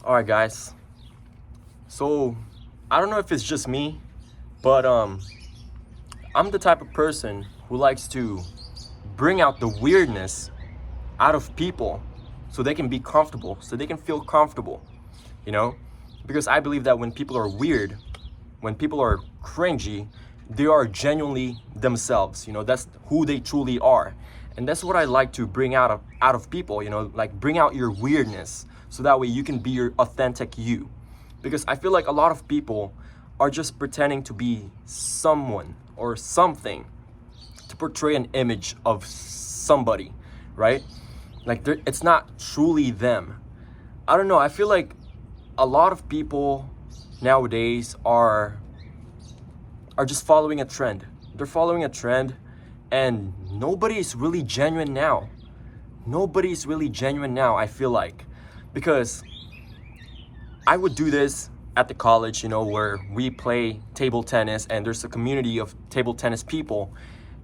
All right, guys. So I don't know if it's just me, but I'm the type of person who likes to bring out the weirdness out of people so they can be comfortable, so they can feel comfortable, you know? Because I believe that when people are weird, when people are cringy, they are genuinely themselves, that's who they truly are. And that's what I like to bring out of people, like bring out your weirdness so that way you can be your authentic you. Because I feel like a lot of people are just pretending to be someone or something to portray an image of somebody, right? Like it's not truly them. I don't know. I feel like a lot of people nowadays are just following a trend. They're following a trend, and nobody is really genuine now. Nobody's really genuine now, I feel like. Because I would do this at the college, where we play table tennis and there's a community of table tennis people.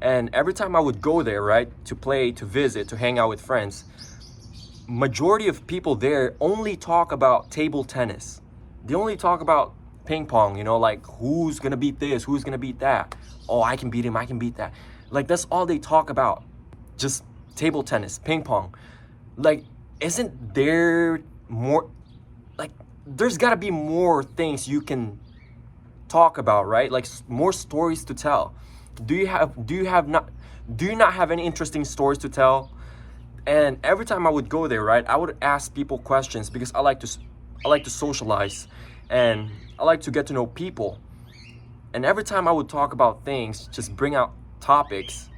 And every time I would go there, right, to play, to visit, to hang out with friends, majority of people there only talk about table tennis. They only talk about ping pong, like who's gonna beat this, who's gonna beat that. Oh, I can beat him, I can beat that. Like that's all they talk about. Just table tennis, ping pong. Like, isn't there more, like, there's gotta be more things you can talk about, right? Like more stories to tell. Do you not have any interesting stories to tell? And every time I would go there, right, I would ask people questions because I like to socialize and I like to get to know people. And every time I would talk about things, just bring out topics,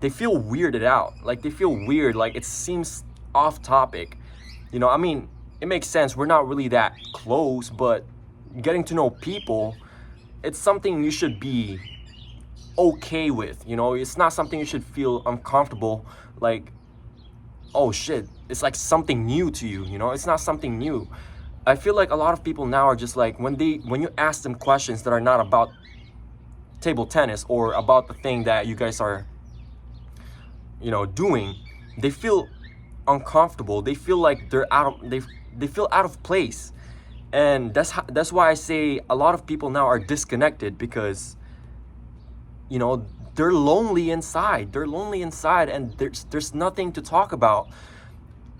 they feel weirded out. Like they feel weird, like it seems off topic. I mean, it makes sense. We're not really that close, but getting to know people, it's something you should be okay with. It's not something you should feel uncomfortable, like, oh shit, it's like something new to you. It's not something new. I feel like a lot of people now are just like, when you ask them questions that are not about table tennis or about the thing that you guys are doing, they feel uncomfortable. They feel like they feel out of place. And that's why I say a lot of people now are disconnected, because they're lonely inside. They're lonely inside, and there's nothing to talk about.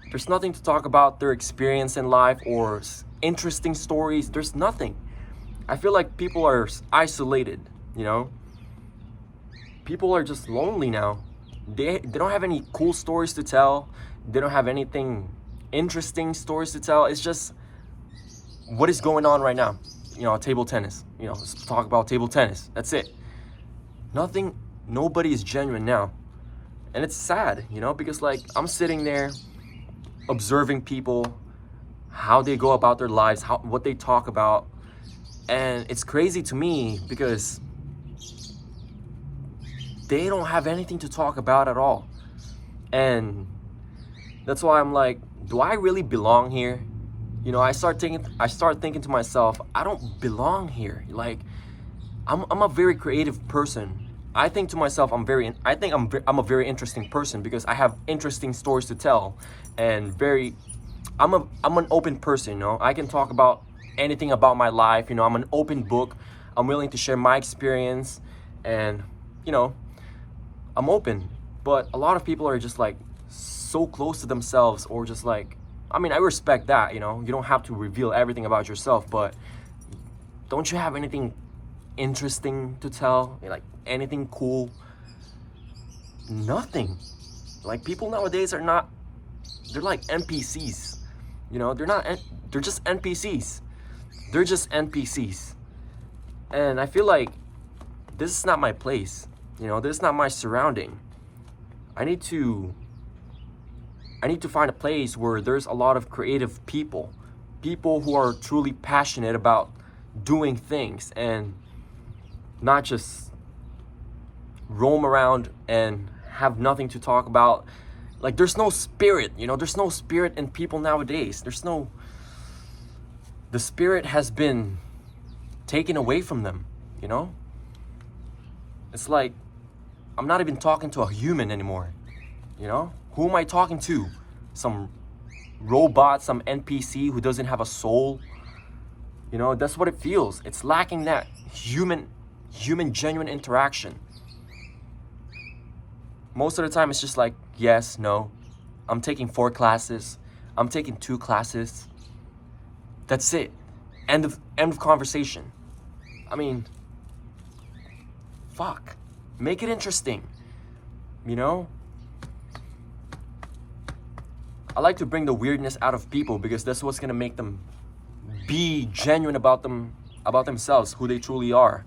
There's nothing to talk about their experience in life or interesting stories. There's nothing. I feel like people are isolated, People are just lonely now. They don't have any cool stories to tell. They don't have anything interesting stories to tell. It's just what is going on right now. Table tennis. Let's talk about table tennis. That's it. Nobody is genuine now. And it's sad, because like I'm sitting there observing people, how they go about their lives, what they talk about. And it's crazy to me because they don't have anything to talk about at all. And that's why I'm like, do I really belong here? I start thinking to myself, I don't belong here. Like, I'm a very creative person. I think to myself, I'm a very interesting person because I have interesting stories to tell, and I'm an open person. I can talk about anything about my life. I'm an open book. I'm willing to share my experience, and I'm open. But a lot of people are just like so close to themselves, or just like, I mean, I respect that. You don't have to reveal everything about yourself, but don't you have anything interesting to tell? Like anything cool? Nothing. Like people nowadays they're like NPCs. They're just NPCs. They're just NPCs. And I feel like this is not my place. This is not my surrounding. I need to find a place where there's a lot of creative people who are truly passionate about doing things and not just roam around and have nothing to talk about. Like there's no spirit, there's no spirit in people nowadays. The spirit has been taken away from them, It's like I'm not even talking to a human anymore, Who am I talking to? Some robot, some NPC who doesn't have a soul. You know, that's what it feels. It's lacking that human genuine interaction. Most of the time it's just like, yes, no. I'm taking 4 classes. I'm taking 2 classes. That's it. End of conversation. I mean, fuck. Make it interesting. You know? I like to bring the weirdness out of people because that's what's gonna make them be genuine about themselves, who they truly are.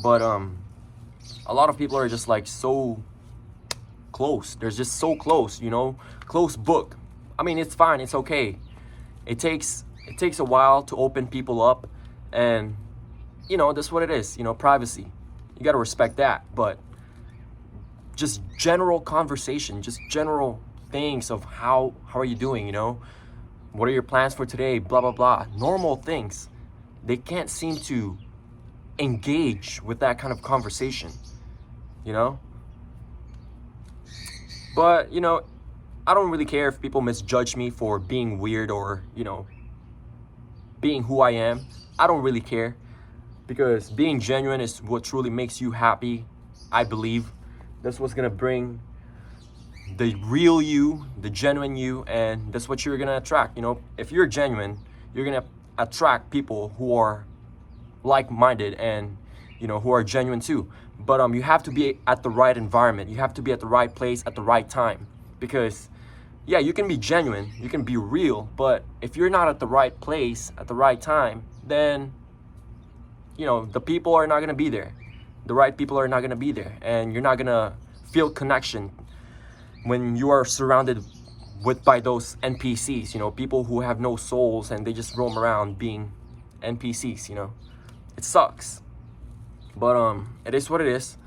But a lot of people are just like so close. They're just so close, you know? Close book. I mean, it's fine, it's okay. It takes a while to open people up, and you know, that's what it is, you know, privacy. You gotta respect that, but just general conversation, just general things of how are you doing, you know? What are your plans for today? Blah, blah, blah. Normal things. They can't seem to engage with that kind of conversation, you know? But, you know, I don't really care if people misjudge me for being weird or, you know, being who I am. I don't really care, because being genuine is what truly makes you happy, I believe. That's what's gonna bring the real you, the genuine you, and that's what you're gonna attract. You know, if you're genuine, you're gonna attract people who are like-minded and, you know, who are genuine too. But you have to be at the right environment. You have to be at the right place at the right time, because yeah, you can be genuine, you can be real, but if you're not at the right place at the right time, then, you know, the people are not gonna be there. The right people are not gonna be there, and you're not gonna feel connection when you are surrounded by those NPCs, you know, people who have no souls and they just roam around being NPCs, you know. It sucks. But it is what it is.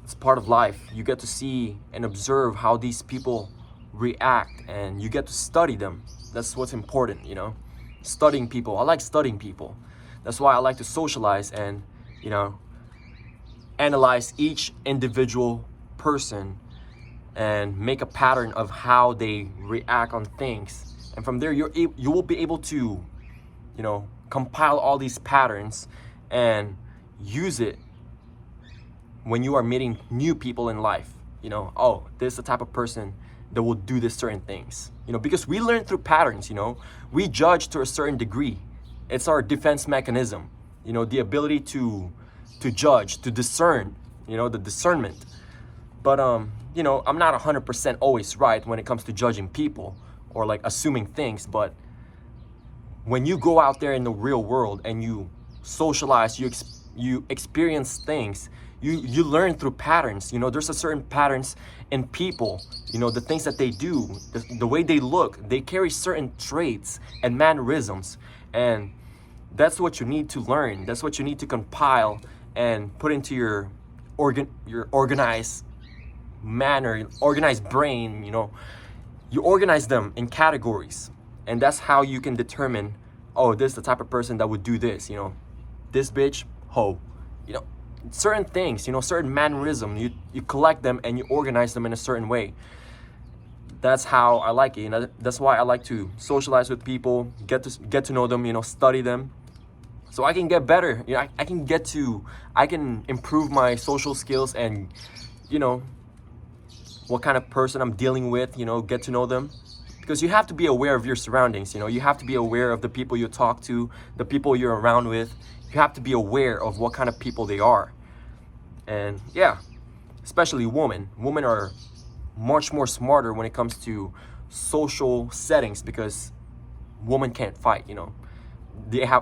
It's part of life. You get to see and observe how these people react, and you get to study them. That's what's important, you know. Studying people. I like studying people. That's why I like to socialize and, you know, analyze each individual person and make a pattern of how they react on things. And from there, you will be able to, you know, compile all these patterns and use it when you are meeting new people in life. You know, oh, this is the type of person that will do this certain things. You know, because we learn through patterns, you know. We judge to a certain degree. It's our defense mechanism. You know, the ability to judge, to discern, you know, the discernment. But you know, I'm not 100% always right when it comes to judging people or like assuming things. But when you go out there in the real world and you socialize, you experience things, you learn through patterns. You know, there's a certain patterns in people, you know, the things that they do, the way they look, they carry certain traits and mannerisms, and that's what you need to learn. That's what you need to compile and put into your organized manner, organized brain. You know, you organize them in categories, and that's how you can determine, oh, this is the type of person that would do this, you know, this bitch, ho, you know, certain things, you know, certain mannerism, you collect them and you organize them in a certain way. That's how I like it, you know. That's why I like to socialize with people, get to know them, you know, study them, so I can get better. You know, I can improve my social skills and, you know, what kind of person I'm dealing with, you know, get to know them. Because you have to be aware of your surroundings, you know. You have to be aware of the people you talk to, the people you're around with. You have to be aware of what kind of people they are. And yeah, especially women. Women are much more smarter when it comes to social settings, because women can't fight, you know.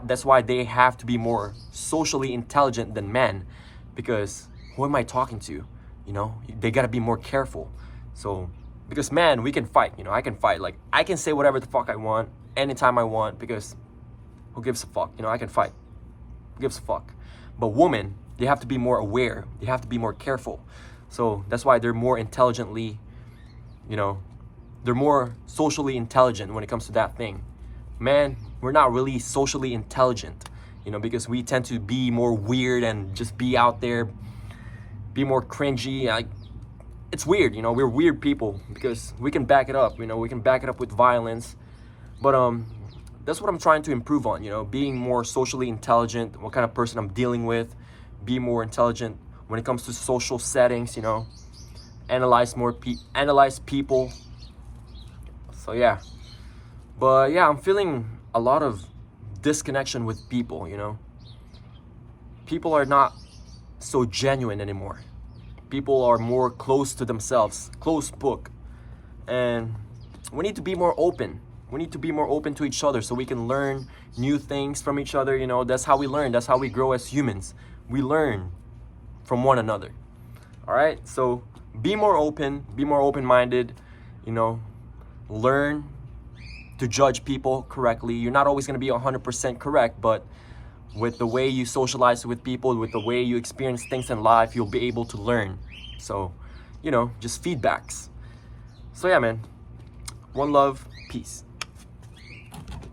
That's why they have to be more socially intelligent than men, because who am I talking to? You know, they gotta be more careful. So, because man, we can fight, you know, I can fight. Like, I can say whatever the fuck I want, anytime I want, because who gives a fuck? You know, I can fight. Who gives a fuck? But women, they have to be more aware. They have to be more careful. So that's why they're more intelligently, you know, they're more socially intelligent when it comes to that thing. Man, we're not really socially intelligent, you know, because we tend to be more weird and just be out there, be more cringy. Like, it's weird, you know, we're weird people because we can back it up, you know, we can back it up with violence. But that's what I'm trying to improve on, you know, being more socially intelligent, what kind of person I'm dealing with, be more intelligent when it comes to social settings, you know, analyze people. So yeah. But yeah, I'm feeling a lot of disconnection with people, you know. People are not so genuine anymore. People are more close to themselves, closed book. And we need to be more open. We need to be more open to each other so we can learn new things from each other, you know. That's how we learn. That's how we grow as humans. We learn from one another. All right? So be more open-minded, you know. Learn to judge people correctly. You're not always going to be 100% correct, but with the way you socialize with people, with the way you experience things in life, you'll be able to learn. So, you know, just feedbacks. So yeah, man. One love, peace.